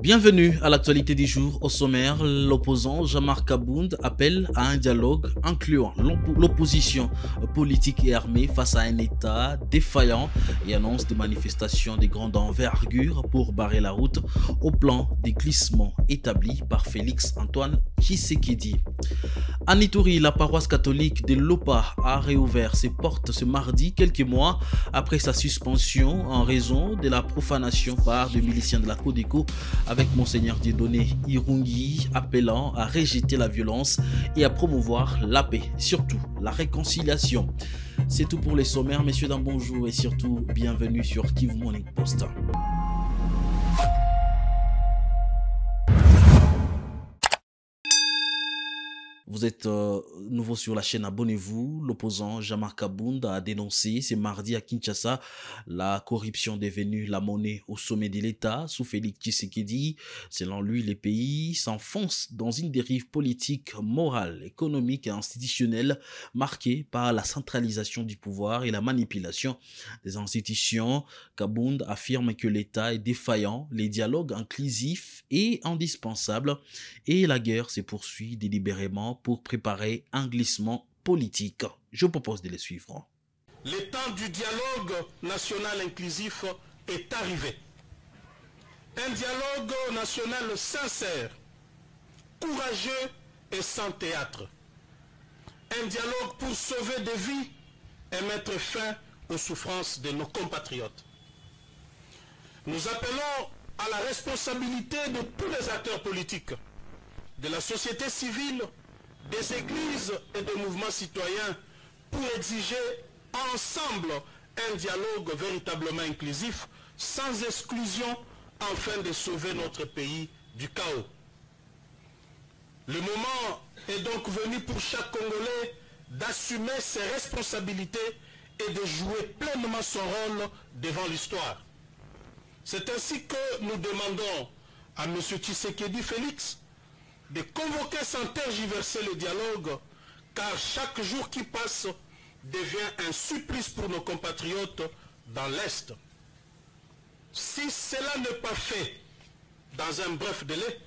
Bienvenue à l'actualité du jour. Au sommaire, l'opposant Jean-Marc Abound appelle à un dialogue incluant l'opposition politique et armée face à un État défaillant et annonce des manifestations de grande envergure pour barrer la route au plan des glissements établis par Félix-Antoine Tshisekedi. À Ituri, la paroisse catholique de Lopa a réouvert ses portes ce mardi, quelques mois après sa suspension en raison de la profanation par des miliciens de la Codeco, avec Monseigneur Dieudonné Irungi appelant à rejeter la violence et à promouvoir la paix, surtout la réconciliation. C'est tout pour les sommaires, messieurs, dames, bonjour et surtout bienvenue sur Kivu Morning Post. Vous êtes nouveau sur la chaîne, abonnez-vous. L'opposant Jean-Marc Abound a dénoncé ce mardi à Kinshasa la corruption devenue la monnaie au sommet de l'État sous Félix Tshisekedi. Selon lui, les pays s'enfoncent dans une dérive politique, morale, économique et institutionnelle marquée par la centralisation du pouvoir et la manipulation des institutions. Abound affirme que l'État est défaillant, les dialogues inclusifs et indispensables et la guerre se poursuit délibérément pour préparer un glissement politique. Je propose de les suivre. Le temps du dialogue national inclusif est arrivé. Un dialogue national sincère, courageux et sans théâtre. Un dialogue pour sauver des vies et mettre fin aux souffrances de nos compatriotes. Nous appelons à la responsabilité de tous les acteurs politiques, de la société civile, des églises et des mouvements citoyens pour exiger ensemble un dialogue véritablement inclusif, sans exclusion, afin de sauver notre pays du chaos. Le moment est donc venu pour chaque Congolais d'assumer ses responsabilités et de jouer pleinement son rôle devant l'histoire. C'est ainsi que nous demandons à M. Tshisekedi Félix de convoquer sans tergiverser le dialogue, car chaque jour qui passe devient un supplice pour nos compatriotes dans l'Est. Si cela n'est pas fait dans un bref délai,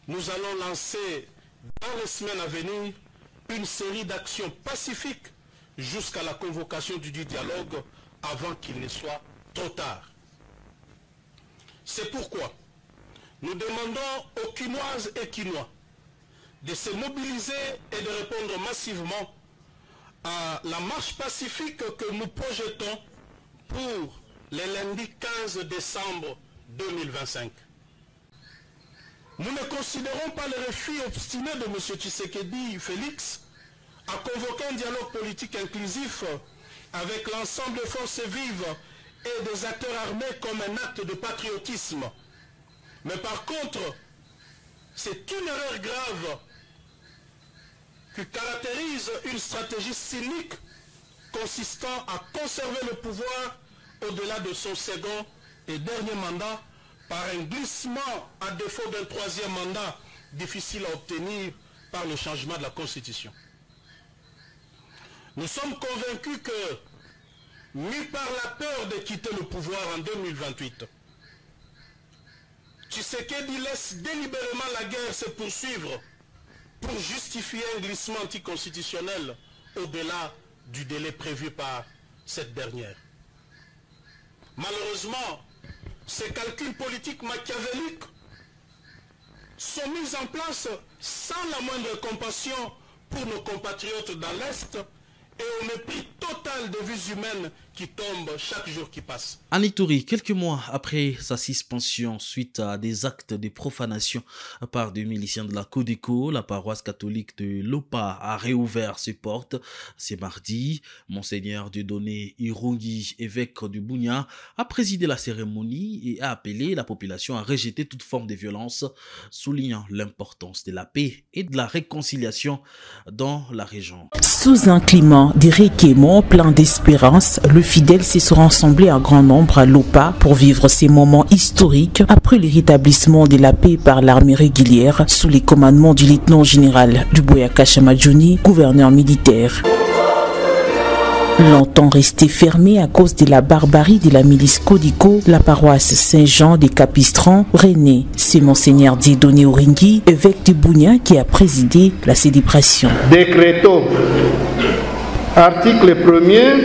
nous allons lancer dans les semaines à venir une série d'actions pacifiques jusqu'à la convocation du dialogue avant qu'il ne soit trop tard. C'est pourquoi nous demandons aux Kinoises et Kinois de se mobiliser et de répondre massivement à la marche pacifique que nous projetons pour le lundi 15 décembre 2025. Nous ne considérons pas le refus obstiné de M. Tshisekedi Félix à convoquer un dialogue politique inclusif avec l'ensemble des forces vives et des acteurs armés comme un acte de patriotisme. Mais par contre, c'est une erreur grave qui caractérise une stratégie cynique consistant à conserver le pouvoir au-delà de son second et dernier mandat par un glissement à défaut d'un troisième mandat difficile à obtenir par le changement de la Constitution. Nous sommes convaincus que, mis par la peur de quitter le pouvoir en 2028, Tshisekedi laisse délibérément la guerre se poursuivre pour justifier un glissement anticonstitutionnel au-delà du délai prévu par cette dernière. Malheureusement, ces calculs politiques machiavéliques sont mis en place sans la moindre compassion pour nos compatriotes dans l'Est et au mépris total des vies humaines qui tombent chaque jour qui passe. En Ituri, quelques mois après sa suspension suite à des actes de profanation par des miliciens de la Codeco, la paroisse catholique de Lopa a réouvert ses portes. Ce mardi, Monseigneur Dieudonné Irungi, évêque du Bunia, a présidé la cérémonie et a appelé la population à rejeter toute forme de violence, soulignant l'importance de la paix et de la réconciliation dans la région. Sous un climat de recueillement plein d'espérance, le fidèles se sont rassemblés en grand nombre à Lopa pour vivre ces moments historiques après le rétablissement de la paix par l'armée régulière sous les commandements du lieutenant général Duboya Kashamajuni, gouverneur militaire. Longtemps restée fermée à cause de la barbarie de la milice Codico, la paroisse Saint-Jean des Capistrans, René, c'est Monseigneur Dieudonné Oringui, évêque de Bunia, qui a présidé la célébration. Décréto, article 1er,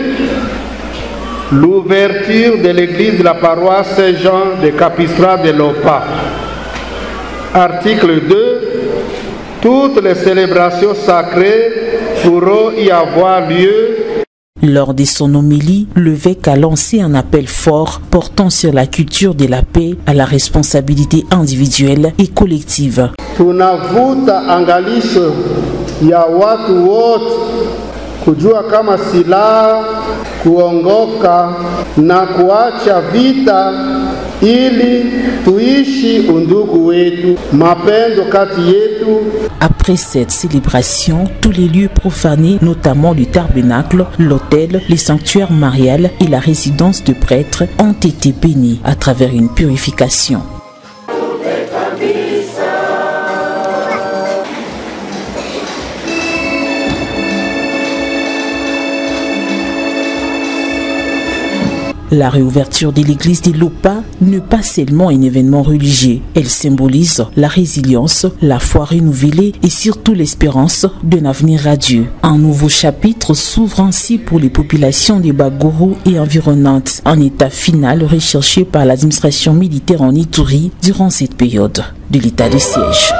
l'ouverture de l'église de la paroisse Saint-Jean des Capistrans de Lopa. Article 2, toutes les célébrations sacrées pourront y avoir lieu. Lors de son homélie, l'évêque a lancé un appel fort portant sur la culture de la paix à la responsabilité individuelle et collective. Tunavuta angalisho ya watu wote kujua kama silaha kuongoka na kuacha vita ili tuishi undugu wetu, mapendo kati yetu. Après cette célébration, tous les lieux profanés, notamment le tabernacle, l'autel, les sanctuaires mariales et la résidence de prêtres, ont été bénis à travers une purification. La réouverture de l'église de Lopa n'est pas seulement un événement religieux. Elle symbolise la résilience, la foi renouvelée et surtout l'espérance d'un avenir radieux. Un nouveau chapitre s'ouvre ainsi pour les populations de Bagoro et environnantes, un état final recherché par l'administration militaire en Ituri durant cette période de l'état de siège.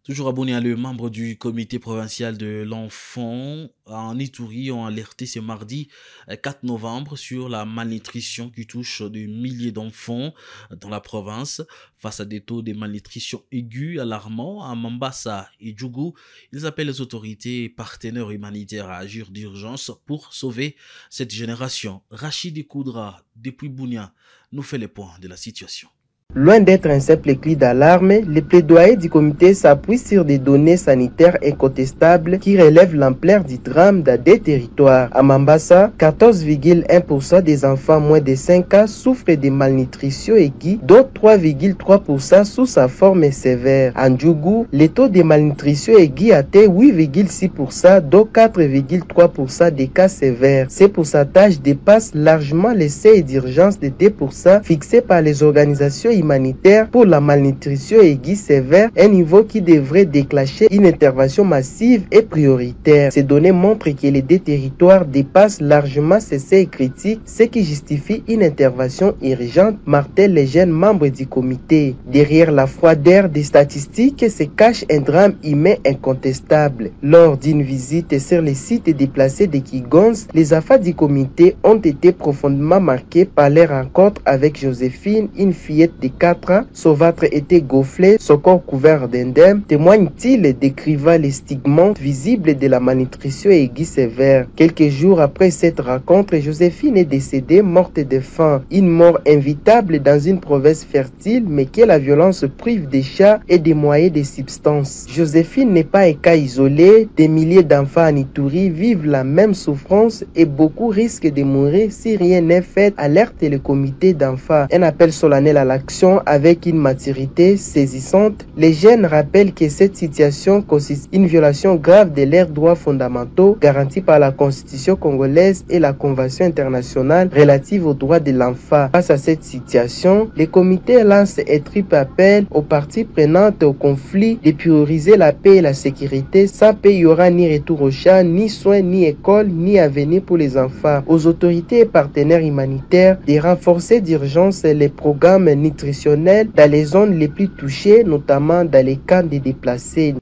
Toujours abonné, le membre du comité provincial de l'enfant en Ituri ont alerté ce mardi 4 novembre sur la malnutrition qui touche des milliers d'enfants dans la province. Face à des taux de malnutrition aigus alarmants à Mambasa et Djougou, ils appellent les autorités et partenaires humanitaires à agir d'urgence pour sauver cette génération. Rachid Koudra, depuis Bunia, nous fait les points de la situation. Loin d'être un simple cri d'alarme, les plaidoyers du comité s'appuient sur des données sanitaires incontestables qui relèvent l'ampleur du drame dans des territoires. À Mambasa, 14,1% des enfants moins de 5 ans souffrent de malnutrition aiguë, dont 3,3% sous sa forme sévère. En Djougou, le taux de malnutrition aiguë atteint 8,6%, dont 4,3% des cas sévères. Ces pourcentages dépassent largement les seuils d'urgence de 2% fixés par les organisations humanitaire pour la malnutrition aiguë sévère, un niveau qui devrait déclencher une intervention massive et prioritaire. Ces données montrent que les deux territoires dépassent largement ces seuils critiques, ce qui justifie une intervention urgente, martèlent les jeunes membres du comité. Derrière la froideur des statistiques se cache un drame humain incontestable. Lors d'une visite sur les sites déplacés de Kigons, les affaires du comité ont été profondément marquées par leur rencontre avec Joséphine, une fillette de 4 ans. Son ventre était gonflé, son corps couvert d'œdème, témoigne-t-il décrivant les stigmates visibles de la malnutrition aiguë sévère. Quelques jours après cette rencontre, Joséphine est décédée, morte de faim. Une mort invitable dans une province fertile, mais que la violence prive des chats et des moyens de substance. Joséphine n'est pas un cas isolé. Des milliers d'enfants en Ituri vivent la même souffrance et beaucoup risquent de mourir si rien n'est fait, alerte le comité d'enfants. Un appel solennel à l'action avec une maturité saisissante. Les jeunes rappellent que cette situation consiste une violation grave de leurs droits fondamentaux garantis par la Constitution congolaise et la Convention internationale relative aux droits de l'enfant. Face à cette situation, le comité lance un triple appel aux parties prenantes au conflit de prioriser la paix et la sécurité. Sans paix, il n'y aura ni retour au champ, ni soins, ni école, ni avenir pour les enfants. Aux autorités et partenaires humanitaires de renforcer d'urgence les programmes nutritionnels dans les zones les plus touchées, notamment dans les camps des déplacés.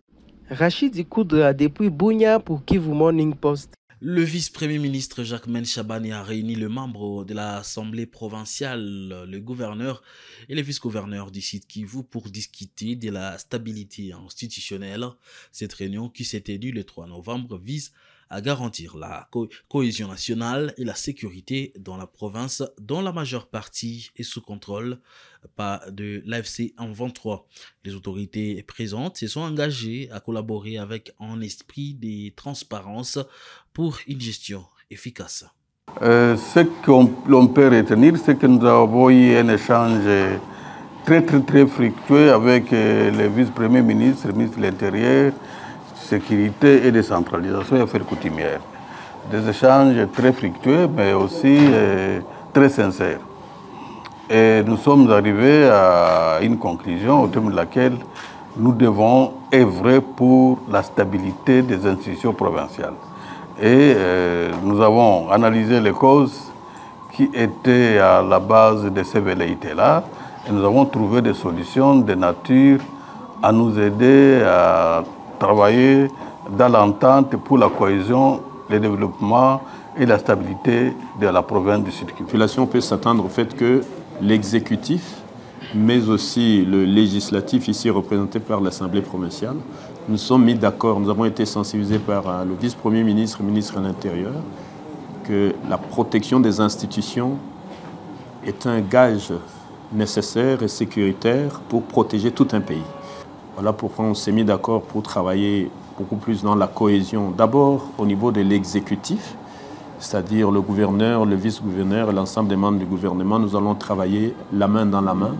Rachid Koudra depuis Bunia pour Kivu Morning Post. Le vice-premier ministre Jacquemain Chabani a réuni les membres de l'Assemblée provinciale, le gouverneur et les vice-gouverneurs du site Kivu pour discuter de la stabilité institutionnelle. Cette réunion qui s'est tenue le 3 novembre vise à garantir la cohésion nationale et la sécurité dans la province dont la majeure partie est sous contrôle de l'AFC M23. Les autorités présentes se sont engagées à collaborer avec un esprit de transparence pour une gestion efficace. Ce qu'on peut retenir, c'est que nous avons eu un échange très fructueux avec les vice-premiers ministres, le ministre de l'Intérieur, sécurité et décentralisation et affaires coutumières. Des échanges très fructueux, mais aussi très sincères. Et nous sommes arrivés à une conclusion au terme de laquelle nous devons œuvrer pour la stabilité des institutions provinciales. Et nous avons analysé les causes qui étaient à la base de ces velléités-là, et nous avons trouvé des solutions de nature à nous aider à travailler dans l'entente pour la cohésion, le développement et la stabilité de la province du Sud-Kivu. La population peut s'attendre au fait que l'exécutif, mais aussi le législatif, ici représenté par l'Assemblée provinciale, nous sommes mis d'accord, nous avons été sensibilisés par le vice-premier ministre, ministre de l'Intérieur, que la protection des institutions est un gage nécessaire et sécuritaire pour protéger tout un pays. Voilà pourquoi on s'est mis d'accord pour travailler beaucoup plus dans la cohésion. D'abord au niveau de l'exécutif, c'est-à-dire le gouverneur, le vice-gouverneur et l'ensemble des membres du gouvernement. Nous allons travailler la main dans la main,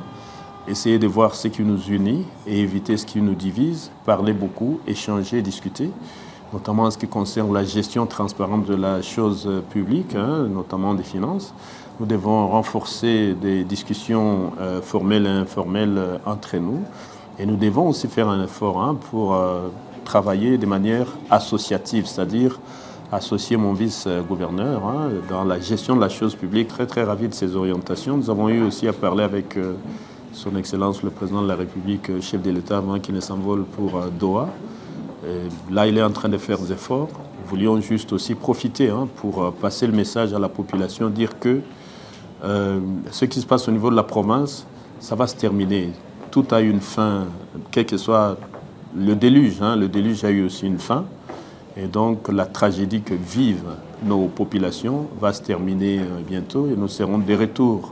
essayer de voir ce qui nous unit et éviter ce qui nous divise, parler beaucoup, échanger, discuter, notamment en ce qui concerne la gestion transparente de la chose publique, notamment des finances. Nous devons renforcer des discussions formelles et informelles entre nous. Et nous devons aussi faire un effort pour travailler de manière associative, c'est-à-dire associer mon vice-gouverneur dans la gestion de la chose publique, très ravi de ses orientations. Nous avons eu aussi à parler avec son Excellence le Président de la République, chef de l'État, avant qu'il ne s'envole pour Doha. Et là, il est en train de faire des efforts. Nous voulions juste aussi profiter pour passer le message à la population, dire que ce qui se passe au niveau de la province, ça va se terminer. Tout a une fin, quel que soit le déluge. Le déluge a eu aussi une fin. Et donc la tragédie que vivent nos populations va se terminer bientôt et nous serons de retour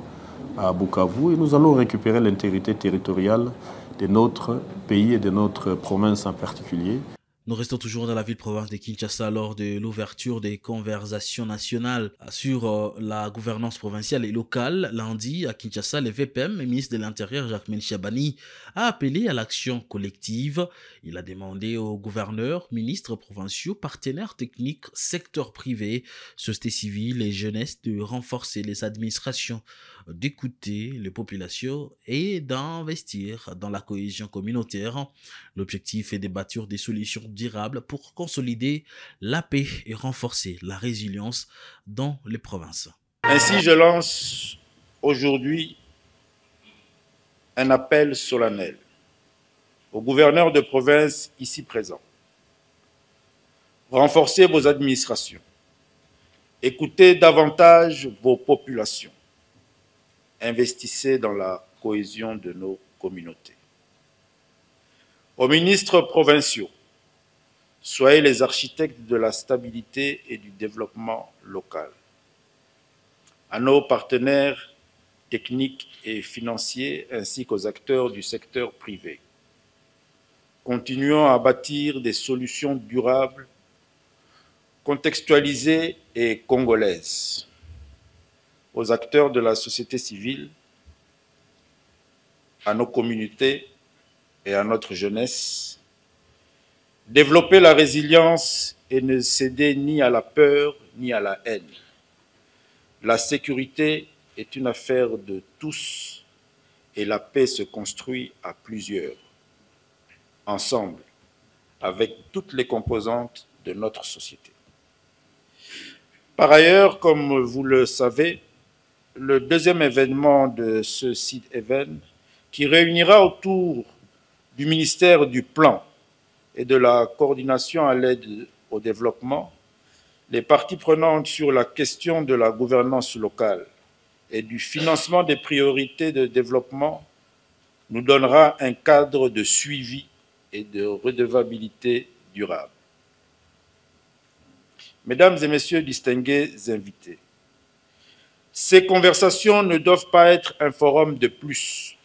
à Bukavu et nous allons récupérer l'intégrité territoriale de notre pays et de notre province en particulier. Nous restons toujours dans la ville-province de Kinshasa lors de l'ouverture des conversations nationales sur la gouvernance provinciale et locale. Lundi, à Kinshasa, le VPM, le ministre de l'Intérieur, Jacquemain Chabani, a appelé à l'action collective. Il a demandé aux gouverneurs, ministres provinciaux, partenaires techniques, secteur privé, société civile et jeunesse de renforcer les administrations, d'écouter les populations et d'investir dans la cohésion communautaire. L'objectif est de bâtir des solutions durables pour consolider la paix et renforcer la résilience dans les provinces. Ainsi, je lance aujourd'hui un appel solennel aux gouverneurs de province ici présents. Renforcez vos administrations. Écoutez davantage vos populations. Investissez dans la cohésion de nos communautés. Aux ministres provinciaux, soyez les architectes de la stabilité et du développement local. À nos partenaires techniques et financiers ainsi qu'aux acteurs du secteur privé, continuons à bâtir des solutions durables, contextualisées et congolaises. Aux acteurs de la société civile, à nos communautés et à notre jeunesse, développer la résilience et ne céder ni à la peur ni à la haine. La sécurité est une affaire de tous et la paix se construit à plusieurs, ensemble, avec toutes les composantes de notre société. Par ailleurs, comme vous le savez, le deuxième événement de ce site event, qui réunira autour du ministère du Plan et de la coordination à l'aide au développement, les parties prenantes sur la question de la gouvernance locale et du financement des priorités de développement, nous donnera un cadre de suivi et de redevabilité durable. Mesdames et messieurs distingués invités, ces conversations ne doivent pas être un forum de plus,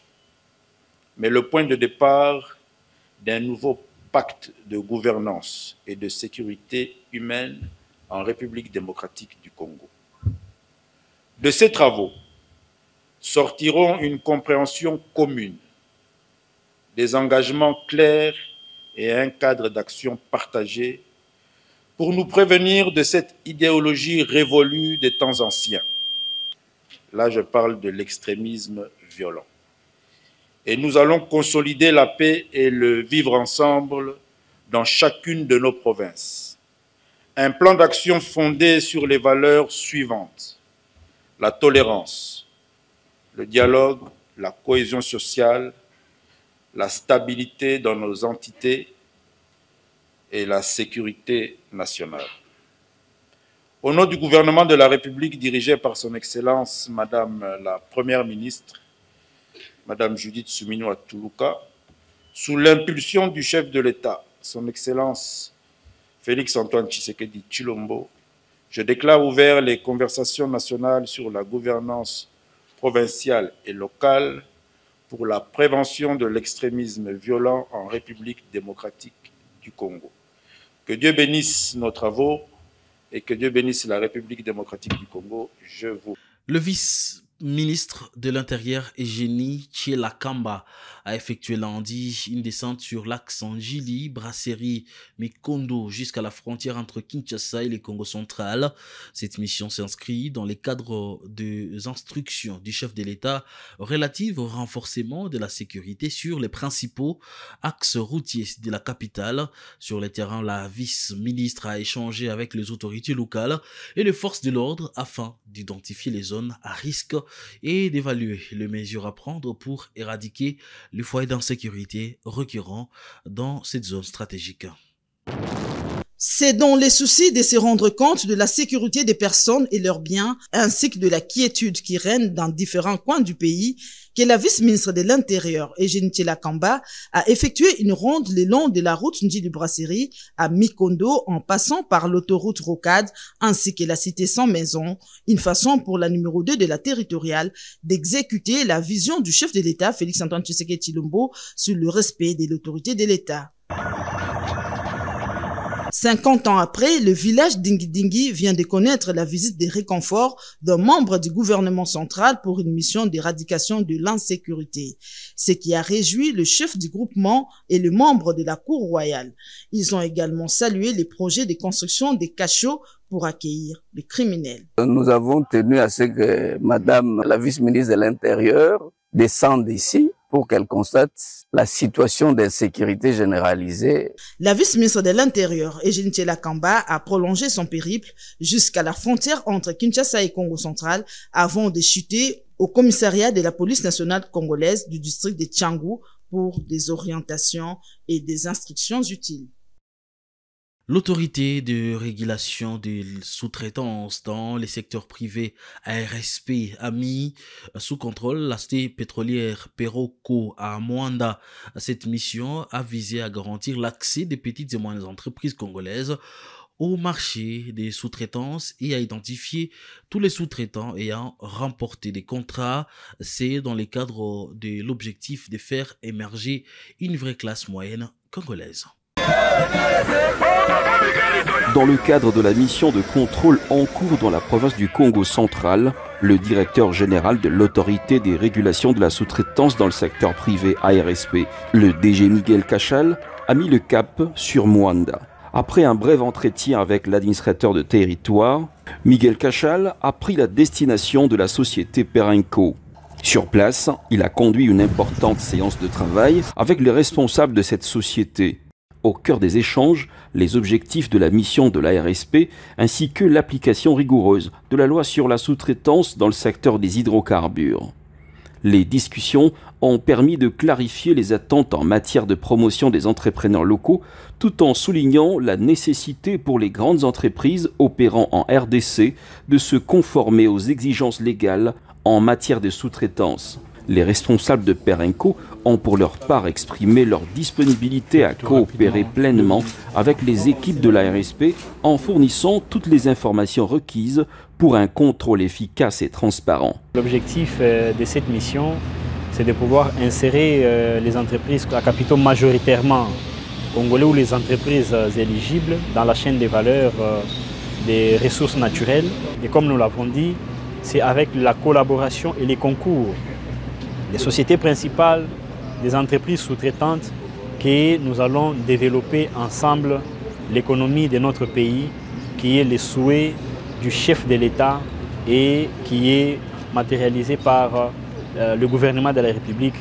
mais le point de départ d'un nouveau pacte de gouvernance et de sécurité humaine en République démocratique du Congo. De ces travaux, sortiront une compréhension commune, des engagements clairs et un cadre d'action partagé pour nous prévenir de cette idéologie révolue des temps anciens. Là, je parle de l'extrémisme violent. Et nous allons consolider la paix et le vivre ensemble dans chacune de nos provinces. Un plan d'action fondé sur les valeurs suivantes: la tolérance, le dialogue, la cohésion sociale, la stabilité dans nos entités et la sécurité nationale. Au nom du gouvernement de la République dirigé par son Excellence Madame la Première ministre, Madame Judith Suminwa Tuluka, sous l'impulsion du chef de l'État, son Excellence Félix Antoine Tshisekedi Tshilombo, je déclare ouvert les conversations nationales sur la gouvernance provinciale et locale pour la prévention de l'extrémisme violent en République démocratique du Congo. Que Dieu bénisse nos travaux et que Dieu bénisse la République démocratique du Congo. Je vous. Le vice-ministre de l'Intérieur, Eugénie Tshilakamba, a effectué lundi une descente sur l'axe Njili, Brasserie, Mikondo, jusqu'à la frontière entre Kinshasa et le Congo central. Cette mission s'inscrit dans les cadres des instructions du chef de l'État relatives au renforcement de la sécurité sur les principaux axes routiers de la capitale. Sur le terrain, la vice-ministre a échangé avec les autorités locales et les forces de l'ordre afin d'identifier les zones à risque et d'évaluer les mesures à prendre pour éradiquer les foyers d'insécurité récurrents dans cette zone stratégique. C'est dans les soucis de se rendre compte de la sécurité des personnes et leurs biens, ainsi que de la quiétude qui règne dans différents coins du pays, que la vice-ministre de l'Intérieur, Eugénie Tshilakamba, a effectué une ronde le long de la route Njili-Brasserie à Mikondo en passant par l'autoroute Rocade ainsi que la cité sans maison, une façon pour la numéro 2 de la territoriale d'exécuter la vision du chef de l'État, Félix Antoine Tshisekedi Tshilombo, sur le respect de l'autorité de l'État. 50 ans après, le village d'Ingidingi vient de connaître la visite de réconfort d'un membre du gouvernement central pour une mission d'éradication de l'insécurité, ce qui a réjoui le chef du groupement et le membre de la cour royale. Ils ont également salué les projets de construction des cachots pour accueillir les criminels. Nous avons tenu à ce que Madame la vice-ministre de l'Intérieur descende ici pour qu'elle constate la situation d'insécurité généralisée. La vice-ministre de l'Intérieur, Eugénie Tshilakamba, a prolongé son périple jusqu'à la frontière entre Kinshasa et Congo central avant de chuter au commissariat de la police nationale congolaise du district de Tchangou pour des orientations et des instructions utiles. L'autorité de régulation des sous-traitances dans les secteurs privés, ARSP, a mis sous contrôle la société pétrolière Peroko à Mwanda. Cette mission a visé à garantir l'accès des petites et moyennes entreprises congolaises au marché des sous-traitances et à identifier tous les sous-traitants ayant remporté des contrats. C'est dans le cadre de l'objectif de faire émerger une vraie classe moyenne congolaise. Dans le cadre de la mission de contrôle en cours dans la province du Congo central, le directeur général de l'autorité des régulations de la sous-traitance dans le secteur privé ARSP, le DG Miguel Cachal, a mis le cap sur Mwanda. Après un bref entretien avec l'administrateur de territoire, Miguel Cachal a pris la destination de la société Perenco. Sur place, il a conduit une importante séance de travail avec les responsables de cette société. Au cœur des échanges, les objectifs de la mission de l'ARSP ainsi que l'application rigoureuse de la loi sur la sous-traitance dans le secteur des hydrocarbures. Les discussions ont permis de clarifier les attentes en matière de promotion des entrepreneurs locaux tout en soulignant la nécessité pour les grandes entreprises opérant en RDC de se conformer aux exigences légales en matière de sous-traitance. Les responsables de Perenco ont pour leur part exprimé leur disponibilité à coopérer pleinement avec les équipes de l'ARSP en fournissant toutes les informations requises pour un contrôle efficace et transparent. L'objectif de cette mission, c'est de pouvoir insérer les entreprises à capitaux majoritairement congolais ou les entreprises éligibles dans la chaîne des valeurs des ressources naturelles. Et comme nous l'avons dit, c'est avec la collaboration et les concours des sociétés principales, des entreprises sous-traitantes, que nous allons développer ensemble l'économie de notre pays, qui est le souhait du chef de l'État et qui est matérialisé par le gouvernement de la République.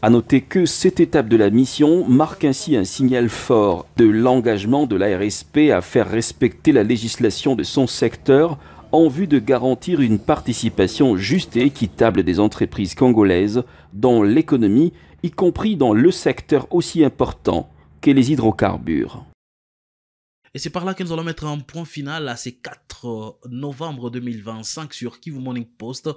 À noter que cette étape de la mission marque ainsi un signal fort de l'engagement de l'ARSP à faire respecter la législation de son secteur en vue de garantir une participation juste et équitable des entreprises congolaises dans l'économie, y compris dans le secteur aussi important que les hydrocarbures. Et c'est par là que nous allons mettre un point final à ces 4 novembre 2025 sur Kivu Morning Post.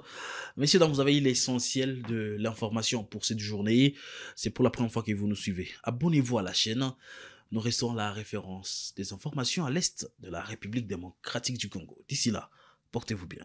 Messieurs, donc vous avez eu l'essentiel de l'information pour cette journée. C'est pour la première fois que vous nous suivez. Abonnez-vous à la chaîne. Nous restons la référence des informations à l'est de la République démocratique du Congo. D'ici là, portez-vous bien.